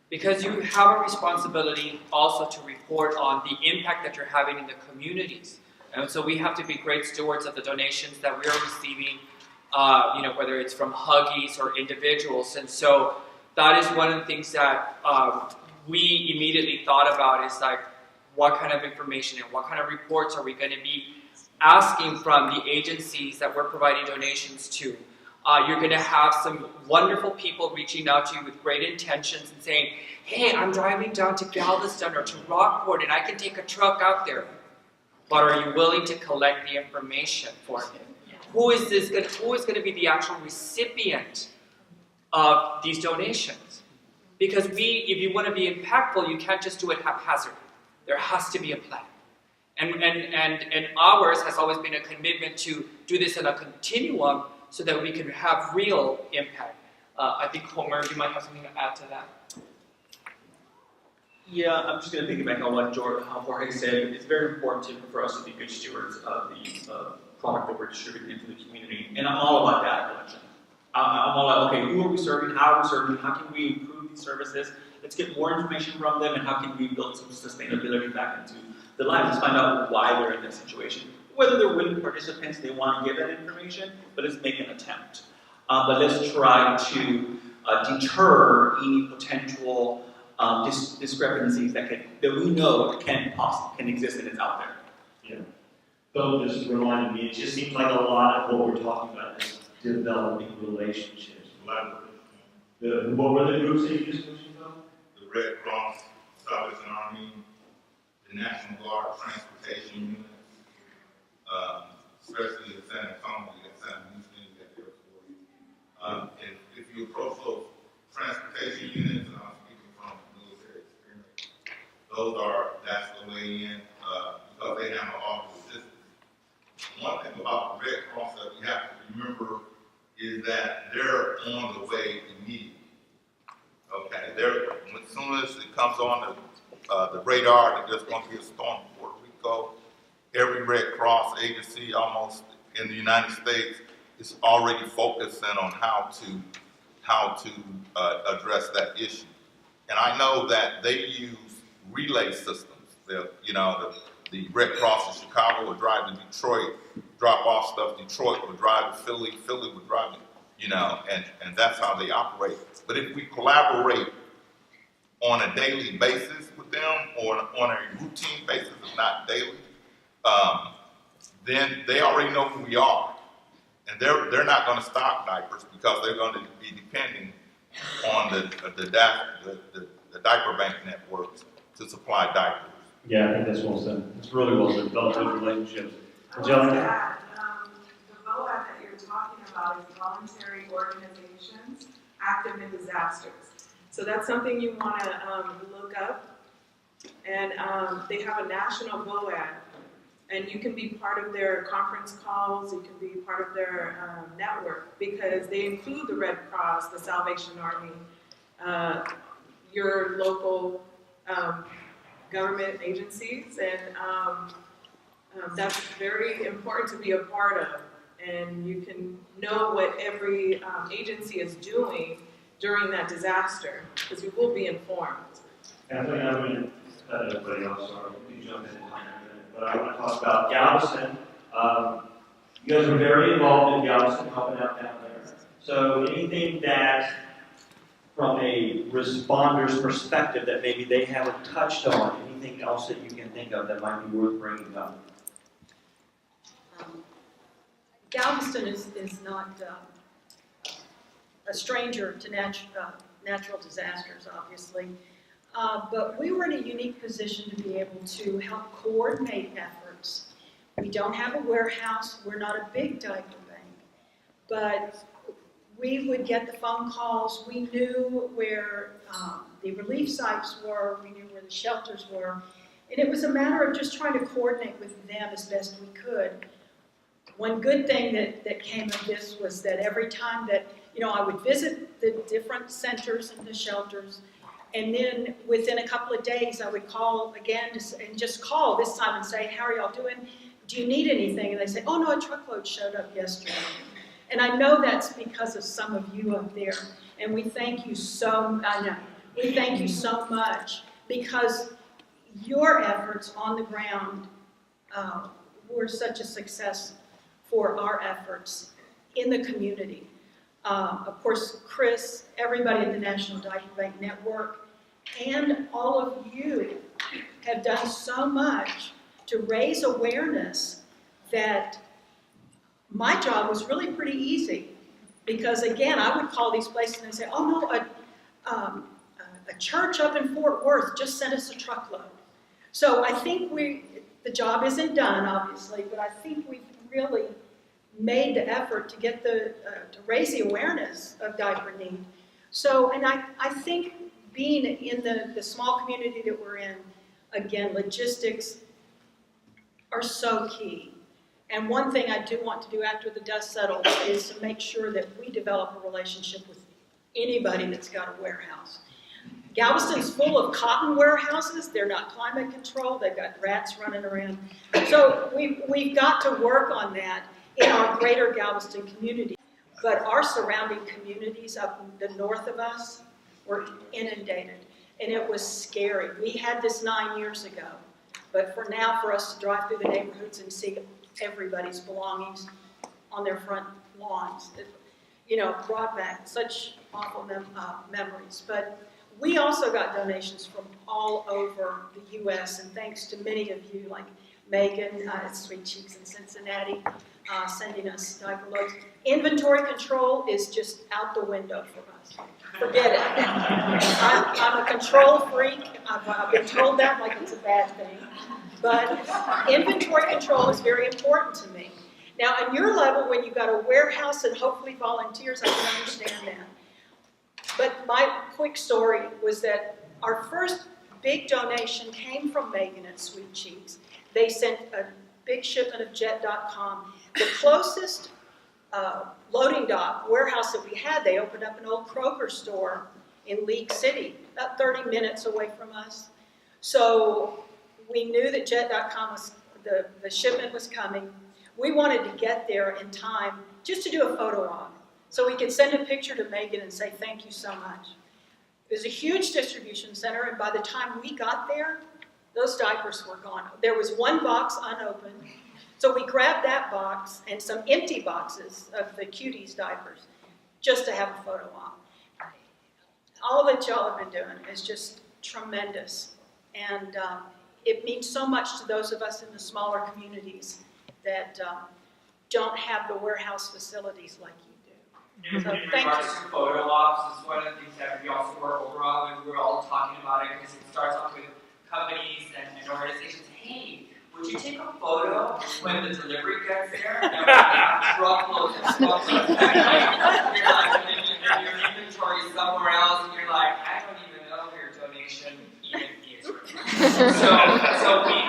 Because you have a responsibility also to report on the impact that you're having in the communities. And so we have to be great stewards of the donations that we are receiving, whether it's from Huggies or individuals. And so that is one of the things that we immediately thought about, is like, what kind of information and what kind of reports are we going to be asking from the agencies that we're providing donations to. You're going to have some wonderful people reaching out to you with great intentions and saying, hey, I'm driving down to Galveston or to Rockport and I can take a truck out there. But are you willing to collect the information for me? Who is going to be the actual recipient of these donations? Because if you want to be impactful, you can't just do it haphazardly. There has to be a plan. And ours has always been a commitment to do this in a continuum so that we can have real impact. I think, Homer, you might have something to add to that. Yeah, I'm just going to piggyback on what Jorge said. It's very important for us to be good stewards of the product that we're distributing into the community. And I'm all about data collection. I'm all about, okay, who are we serving? How are we serving? How can we improve these services? Let's get more information from them, and how can we build some sustainability back into the lives? Let's find out why they're in that situation. Whether they're willing participants, they want to give that information, but let's make an attempt. But let's try to deter any potential discrepancies that we know can exist and it's out there. Yeah. Phil just reminded me, it just seems like a lot of what we're talking about is developing relationships. What were the groups that you just mentioned, Phil? National Guard transportation units, especially in San Antonio, you got San Houston, you got Air Force. If you approach those transportation units, and I'm speaking from military experience, that's the way in, because they handle all the logistics. One thing about the Red Cross that we have to remember is that they're on the way immediately. Okay, as soon as it comes on the radar that there's going to be a storm in Puerto Rico, every Red Cross agency almost in the United States is already focusing on how to address that issue. And I know that they use relay systems. The Red Cross in Chicago would drive to Detroit, drop off stuff. Detroit would drive to Philly. Philly would drive to, and that's how they operate. But if we collaborate on a daily basis with them, or on a routine basis, if not daily, then they already know who we are, and they're not going to stock diapers because they're going to be depending on the diaper bank networks to supply diapers. Yeah, I think that's well said. It's really well said. Develop those relationships. Angelica? The VOAD that you're talking about is voluntary organizations active in disasters. So that's something you want to look up. And they have a national VOAD. And you can be part of their conference calls, you can be part of their network, because they include the Red Cross, the Salvation Army, your local government agencies, and that's very important to be a part of. And you can know what every agency is doing during that disaster, because you will be informed. Kathleen, I'm going to let everybody else jump in. But I want to talk about Galveston. You guys are very involved in Galveston, helping out down there. So anything that, from a responder's perspective, that maybe they haven't touched on, anything else that you can think of that might be worth bringing up? Galveston is not a stranger to natural disasters, obviously. But we were in a unique position to be able to help coordinate efforts. We don't have a warehouse, we're not a big diaper bank, but we would get the phone calls, we knew where the relief sites were, we knew where the shelters were, and it was a matter of just trying to coordinate with them as best we could. One good thing that came of this was that every time that, I would visit the different centers and the shelters, and then within a couple of days, I would call again and just call this time and say, how are y'all doing? Do you need anything? And they say, oh no, a truckload showed up yesterday. And I know that's because of some of you up there. And we thank you we thank you so much, because your efforts on the ground were such a success for our efforts in the community. Of course, Chris, everybody in the National Diaper Bank Network, and all of you have done so much to raise awareness that my job was really pretty easy. Because again, I would call these places and say, oh no, a church up in Fort Worth just sent us a truckload. So I think the job isn't done, obviously, but I think we've really made the effort to get to raise the awareness of diaper need. So, and I think being in the small community that we're in, again, logistics are so key. And one thing I do want to do after the dust settles is to make sure that we develop a relationship with anybody that's got a warehouse. Galveston's full of cotton warehouses. They're not climate controlled. They've got rats running around. So we've got to work on that in our greater Galveston community. But our surrounding communities up the north of us were inundated. And it was scary. We had this 9 years ago. But for us to drive through the neighborhoods and see everybody's belongings on their front lawns, brought back such awful memories. But we also got donations from all over the U.S., and thanks to many of you, like Megan at Sweet Cheeks in Cincinnati, sending us diaper loads. Inventory control is just out the window for us. Forget it. I'm a control freak. I've been told that like it's a bad thing. But inventory control is very important to me. Now, on your level, when you've got a warehouse and hopefully volunteers, I can understand that. But my quick story was that our first big donation came from Megan at Sweet Cheeks. They sent a big shipment of Jet.com. The closest loading dock warehouse that we had, they opened up an old Kroger store in League City, about 30 minutes away from us. So we knew that Jet.com was, the shipment was coming. We wanted to get there in time just to do a photo op, so we could send a picture to Megan and say thank you so much. It was a huge distribution center, and by the time we got there, those diapers were gone. There was one box unopened, so we grabbed that box and some empty boxes of the Cuties diapers just to have a photo op. All that y'all have been doing is just tremendous, and it means so much to those of us in the smaller communities that don't have the warehouse facilities like you do. So In thank regards you. to photo ops, is one of the things that we also were overall, and we were all talking about it, because it starts off with companies and organizations. Hey, would you take a photo when the delivery gets there? And we have truckloads and truckloads. You're like, and your inventory is somewhere else, and you're like, I don't even know where your donation even is. So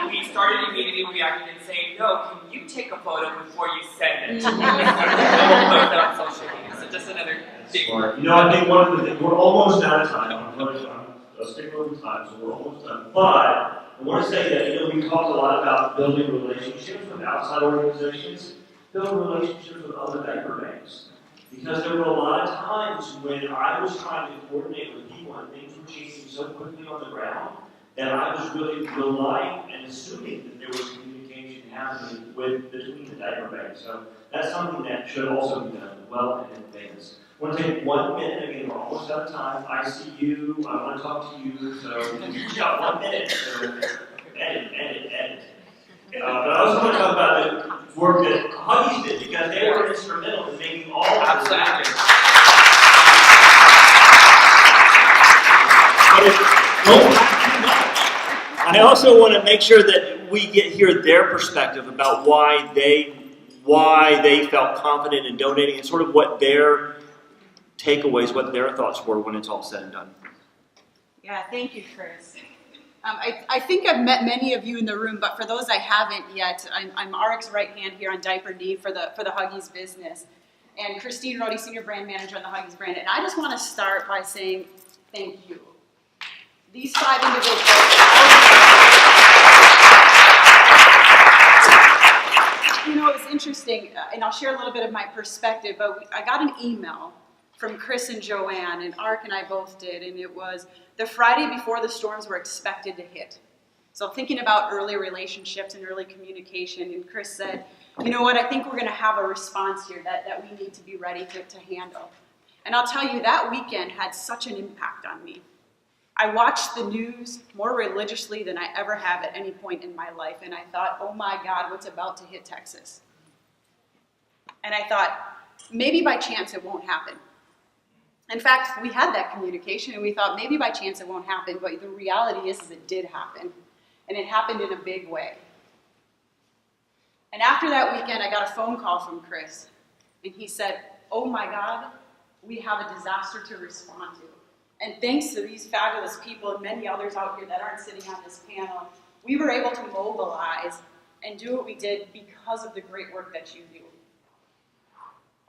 we started immediately reacting and saying, no, can you take a photo before you send it? And we'll put it on social media. So just another big You know, I think one of the things, we're almost out of time. I'm sticking over time, so we're almost done. But I want to say that, you know, we talked a lot about building relationships with outside organizations, building relationships with other diaper banks. Because there were a lot of times when I was trying to coordinate with people and things were changing so quickly on the ground that I was really relying and assuming that there was communication happening between the diaper banks. So that's something that should also be done well in advance. I want to take 1 minute, again, we're almost out of time. I see you, I want to talk to you, so you've got 1 minute, so edit. But I also want to talk about the work that Huggies did, because they were instrumental in making all of this happen. I also want to make sure that we hear their perspective about why they felt confident in donating and sort of what their takeaways, what their thoughts were when it's all said and done. Yeah, thank you, Chris. I think I've met many of you in the room, but for those I haven't yet, I'm Arik's right hand here on Diaper Need for the Huggies business, and Christine Rohde, Senior Brand Manager on the Huggies brand. And I just want to start by saying thank you. These 5 individuals. You know, it was interesting, and I'll share a little bit of my perspective, but I got an email from Chris and Joanne, and Arik and I both did, and it was the Friday before the storms were expected to hit. So thinking about early relationships and early communication, and Chris said, you know what, I think we're going to have a response here that we need to be ready to handle. And I'll tell you, that weekend had such an impact on me. I watched the news more religiously than I ever have at any point in my life, and I thought, oh my God, what's about to hit Texas? And I thought, maybe by chance it won't happen. In fact, we had that communication, and we thought maybe by chance it won't happen, but the reality is it did happen, and it happened in a big way. And after that weekend, I got a phone call from Chris, and he said, oh my God, we have a disaster to respond to. And thanks to these fabulous people and many others out here that aren't sitting on this panel, we were able to mobilize and do what we did because of the great work that you do.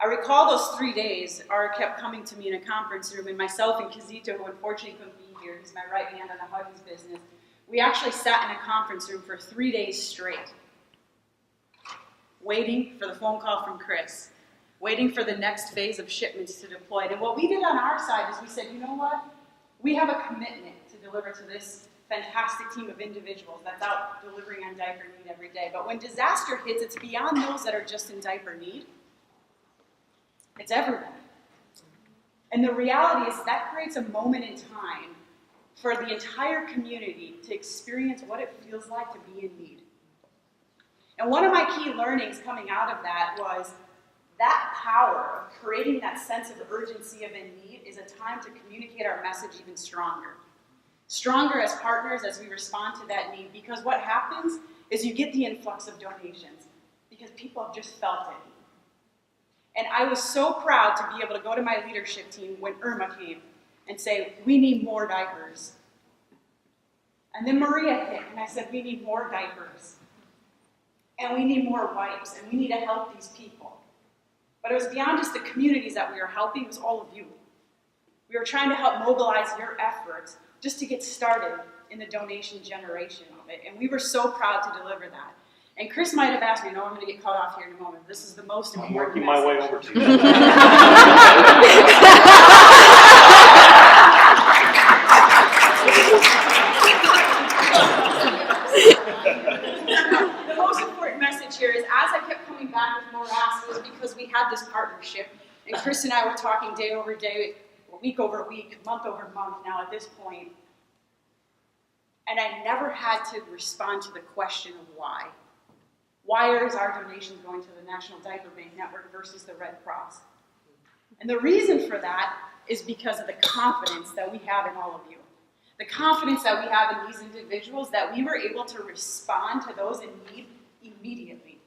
I recall those 3 days, Arik kept coming to me in a conference room, and myself and Kazito, who unfortunately couldn't be here, he's my right hand on the Huggies business, we actually sat in a conference room for 3 days straight, waiting for the phone call from Chris, waiting for the next phase of shipments to deploy. And what we did on our side is we said, you know what? We have a commitment to deliver to this fantastic team of individuals that's out delivering on diaper need every day. But when disaster hits, it's beyond those that are just in diaper need. It's everyone. And the reality is that creates a moment in time for the entire community to experience what it feels like to be in need. And one of my key learnings coming out of that was that power of creating that sense of urgency of in need is a time to communicate our message even stronger. Stronger as partners as we respond to that need, because what happens is you get the influx of donations because people have just felt it. And I was so proud to be able to go to my leadership team when Irma came and say, we need more diapers. And then Maria hit, and I said, we need more diapers. And we need more wipes, and we need to help these people. But it was beyond just the communities that we were helping, it was all of you. We were trying to help mobilize your efforts just to get started in the donation generation of it. And we were so proud to deliver that. And Chris might have asked me, no, I'm going to get cut off here in a moment. This is the most important I'm working my way over to you. The most important message here is, as I kept coming back with more asks, was because we had this partnership. And Chris and I were talking day over day, week over week, month over month now at this point. And I never had to respond to the question of why. Why is our donation going to the National Diaper Bank Network versus the Red Cross? And the reason for that is because of the confidence that we have in all of you. The confidence that we have in these individuals, that we were able to respond to those in need immediately.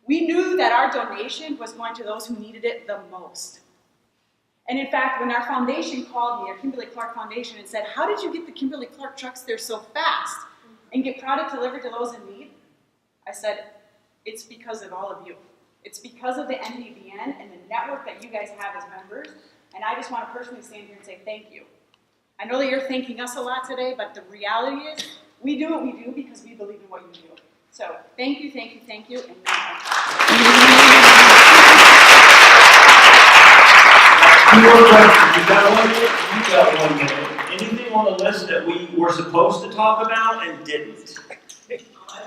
We knew that our donation was going to those who needed it the most. And in fact, when our foundation called me, our Kimberly-Clark Foundation, and said, how did you get the Kimberly-Clark trucks there so fast and get product delivered to those in need? I said, it's because of all of you. It's because of the NDBN and the network that you guys have as members. And I just want to personally stand here and say thank you. I know that you're thanking us a lot today, but the reality is we do what we do because we believe in what you do. So thank you, thank you, thank you. And now. More questions. You got 1 minute? You got 1 minute. Anything on the list that we were supposed to talk about and didn't? I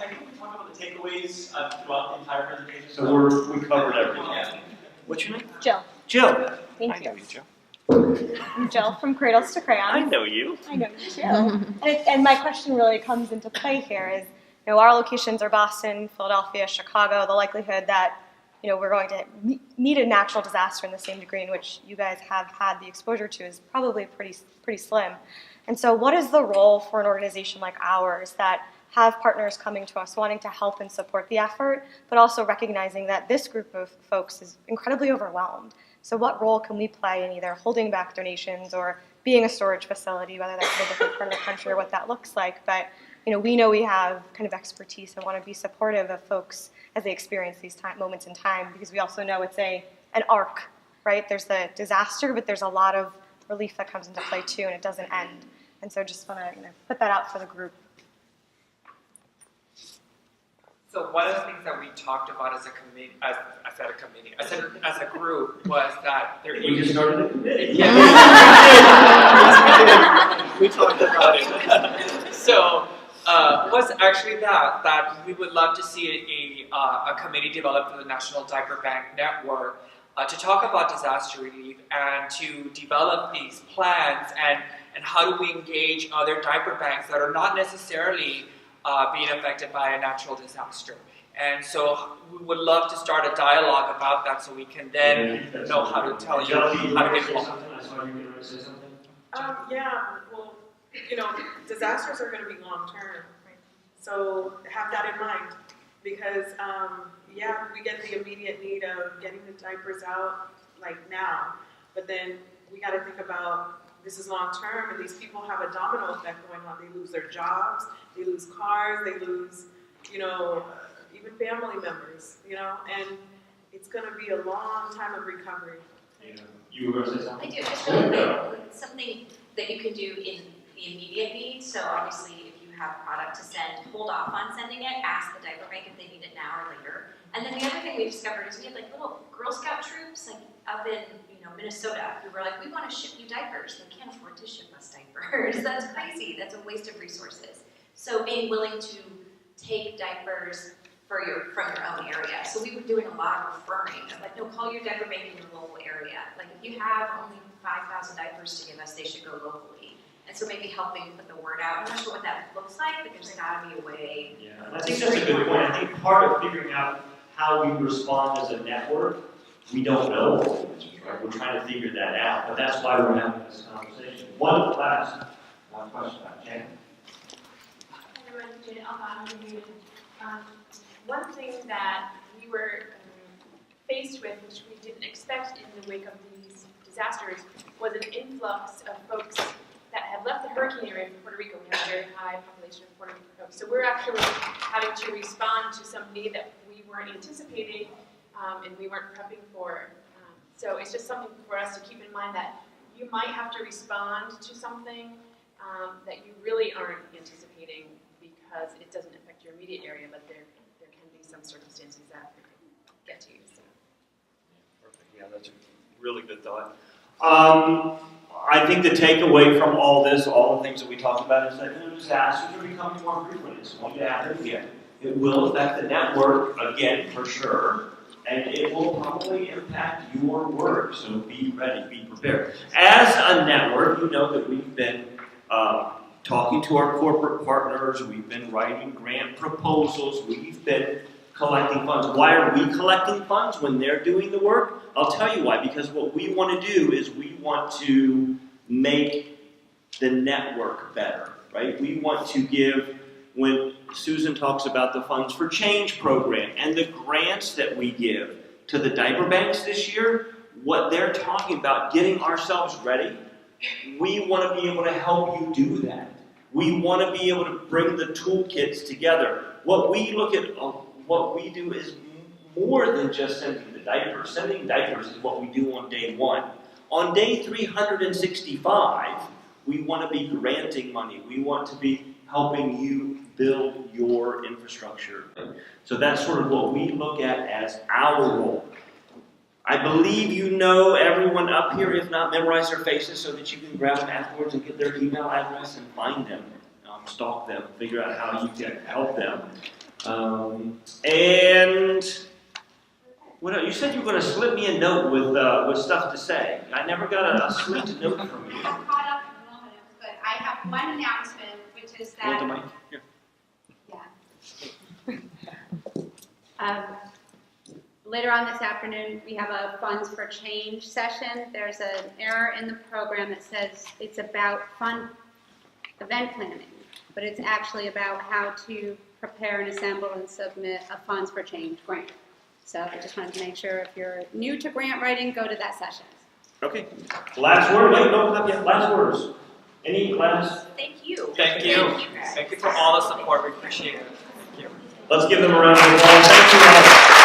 think we talked about the takeaways throughout the entire presentation. So we covered everything. What's your name? Jill. Jill. Thank you. I know you, Jill. I'm Jill from Cradles to Crayons. I know you. I know you too. And my question really comes into play here is, our locations are Boston, Philadelphia, Chicago. The likelihood that we're going to meet a natural disaster in the same degree in which you guys have had the exposure to is probably pretty slim. And so what is the role for an organization like ours that have partners coming to us wanting to help and support the effort, but also recognizing that this group of folks is incredibly overwhelmed? So what role can we play in either holding back donations or being a storage facility, whether that's in a different part of the country or what that looks like? But we know we have kind of expertise and want to be supportive of folks as they experience these moments in time, because we also know it's an arc, right? There's the disaster, but there's a lot of relief that comes into play too, and it doesn't end. And so just want to put that out for the group. So one of the things that we talked about as a committee, as a group, was that there. We just started a committee. Yeah. We talked about it. So was actually that we would love to see a committee developed for the National Diaper Bank Network to talk about disaster relief and to develop these plans and how do we engage other diaper banks that are not necessarily being affected by a natural disaster. And so we would love to start a dialogue about that so we can then know how to tell you how to get involved. Well, disasters are going to be long-term. So have that in mind, because, we get the immediate need of getting the diapers out, like now, but then we got to think about this is long-term, and these people have a domino effect going on. They lose their jobs, they lose cars, they lose, even family members, and it's going to be a long time of recovery. You were going to say something? I do, just really quick, something that you can do in the immediate need. So obviously, if you have product to send, hold off on sending it, ask the diaper bank if they need it now or later. And then the other thing we discovered is we had little Girl Scout troops up in Minnesota who were like, we want to ship you diapers. They can't afford to ship us diapers. That's crazy. That's a waste of resources. So being willing to take diapers from your own area. So we were doing a lot of referring of call your diaper bank in your local area. If you have only 5,000 diapers to give us, they should go locally. And so maybe helping put the word out. I'm not sure what that looks like, but there's got to be a way. Yeah, I think that's a good point. I think part of figuring out how we respond as a network, we don't know. Right? We're trying to figure that out, but that's why we're having this conversation. One last question about Jen. One thing that we were faced with, which we didn't expect in the wake of these disasters, was an influx of folks that had left the hurricane area from Puerto Rico. We have a very high population of Puerto Rico folks. So we're actually having to respond to some need that we weren't anticipating and we weren't prepping for. So it's just something for us to keep in mind that you might have to respond to something that you really aren't anticipating because it doesn't affect your immediate area, but there can be some circumstances that get to you. So. Perfect. Yeah, that's a really good thought. I think the takeaway from all this, all the things that we talked about, is that disasters are becoming more frequent. It's going to happen again. It will affect the network again, for sure, and it will probably impact your work. So be ready, be prepared. As a network, you know that we've been talking to our corporate partners. We've been writing grant proposals. We've been collecting funds. Why are we collecting funds when they're doing the work? I'll tell you why. Because what we want to do is we want to make the network better, right? We want to give, when Susan talks about the Funds for Change program and the grants that we give to the diaper banks this year, what they're talking about, getting ourselves ready, we want to be able to help you do that. We want to be able to bring the toolkits together. What we look at, what we do is more than just sending the diapers. Sending diapers is what we do on day 1. On day 365, we want to be granting money. We want to be helping you build your infrastructure. So that's sort of what we look at as our role. I believe you know everyone up here, if not memorize their faces so that you can grab them afterwards and get their email address and find them, stalk them, figure out how you can help them. And what else? You said you were going to slip me a note with stuff to say. I never got a sweet note from you. I'm caught up in a moment, but I have one announcement, which is that. You want the mic? Here. Yeah. Later on this afternoon, we have a Funds for Change session. There's an error in the program that says it's about fund event planning, but it's actually about how to prepare and assemble and submit a Funds for Change grant. So I just wanted to make sure if you're new to grant writing, go to that session. Okay. Last word. Wait, no, not yet. Last words. Any last? Thank you. Thank you. Thank you for all the support. We appreciate it. Thank you. Let's give them a round of applause. Thank you all.